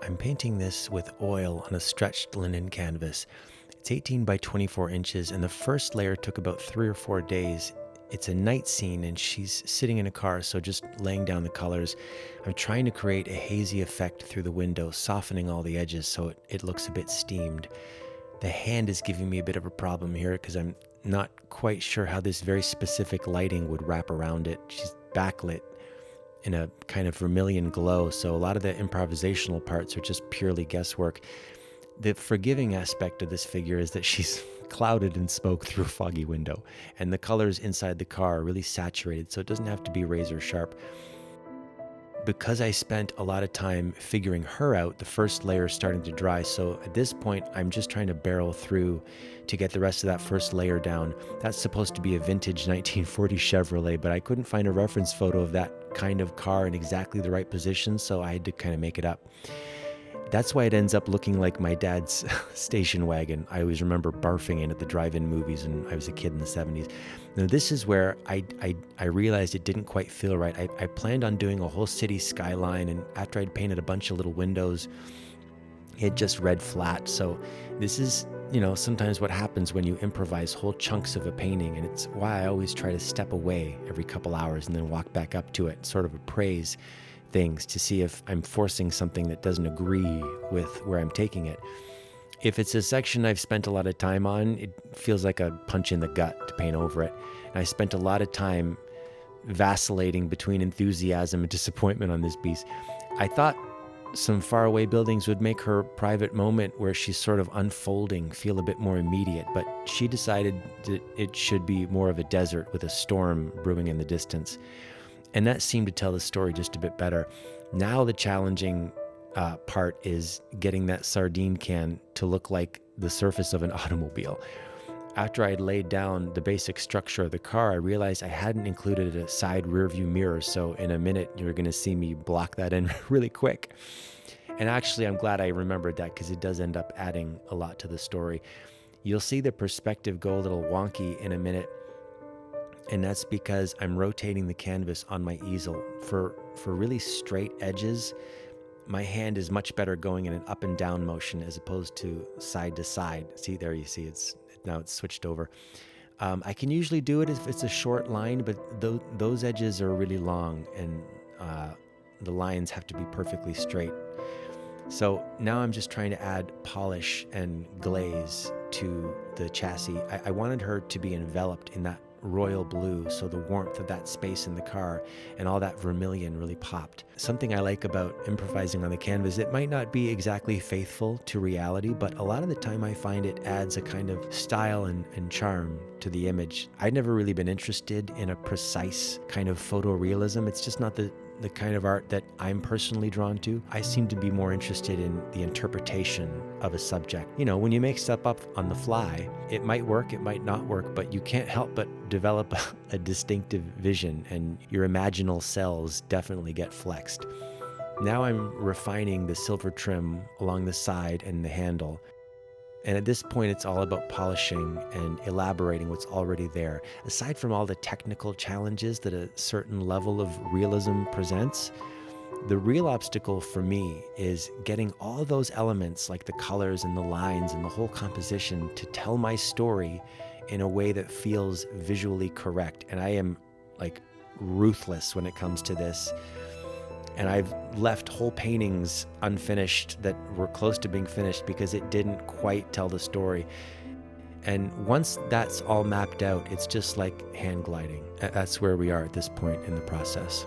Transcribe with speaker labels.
Speaker 1: I'm painting this with oil on a stretched linen canvas. It's 18 by 24 inches, and the first layer took about 3 or 4 days. It's a night scene, and she's sitting in a car, so just laying down the colors. I'm trying to create a hazy effect through the window, softening all the edges so it looks a bit steamed. The hand is giving me a bit of a problem here because I'm not quite sure how this very specific lighting would wrap around it. She's backlit in a kind of vermilion glow, so a lot of the improvisational parts are just purely guesswork. The forgiving aspect of this figure is that she's clouded in smoke through a foggy window, and the colors inside the car are really saturated, so it doesn't have to be razor sharp. Because I spent a lot of time figuring her out, the first layer is starting to dry, so at this point I'm just trying to barrel through to get the rest of that first layer down. That's supposed to be a vintage 1940 Chevrolet, but I couldn't find a reference photo of that kind of car in exactly the right position, so I had to kind of make it up. That's why it ends up looking like my dad's station wagon. I always remember barfing in at the drive-in movies when I was a kid in the 70s. Now, this is where I realized it didn't quite feel right. I planned on doing a whole city skyline, and after I'd painted a bunch of little windows, it just read flat. So this is, sometimes what happens when you improvise whole chunks of a painting, and it's why I always try to step away every couple hours and then walk back up to it, sort of appraise things to see if I'm forcing something that doesn't agree with where I'm taking it. If it's a section I've spent a lot of time on, it feels like a punch in the gut to paint over it. And I spent a lot of time vacillating between enthusiasm and disappointment on this piece. I thought some faraway buildings would make her private moment where she's sort of unfolding feel a bit more immediate, but she decided that it should be more of a desert with a storm brewing in the distance. And that seemed to tell the story just a bit better. Now the challenging part is getting that sardine can to look like the surface of an automobile. After I had laid down the basic structure of the car, I realized I hadn't included a side rear view mirror, so in a minute you're going to see me block that in really quick. And actually I'm glad I remembered that because it does end up adding a lot to the story. You'll see the perspective go a little wonky in a minute, and that's because I'm rotating the canvas on my easel. For really straight edges, my hand is much better going in an up and down motion as opposed to side to side. See, there you see, now it's switched over. I can usually do it if it's a short line, but those edges are really long, and the lines have to be perfectly straight. So now I'm just trying to add polish and glaze to the chassis. I wanted her to be enveloped in that royal blue, so the warmth of that space in the car and all that vermilion really popped. Something I like about improvising on the canvas, it might not be exactly faithful to reality, but a lot of the time I find it adds a kind of style and charm to the image. I'd never really been interested in a precise kind of photorealism. It's just not the kind of art that I'm personally drawn to. I seem to be more interested in the interpretation of a subject. When you make stuff up on the fly, it might work, it might not work, but you can't help but develop a distinctive vision, and your imaginal cells definitely get flexed. Now I'm refining the silver trim along the side and the handle. And at this point, it's all about polishing and elaborating what's already there. Aside from all the technical challenges that a certain level of realism presents, the real obstacle for me is getting all those elements, like the colors and the lines and the whole composition, to tell my story in a way that feels visually correct. And I am ruthless when it comes to this. And I've left whole paintings unfinished that were close to being finished because it didn't quite tell the story. And once that's all mapped out, it's just like hand gliding. That's where we are at this point in the process.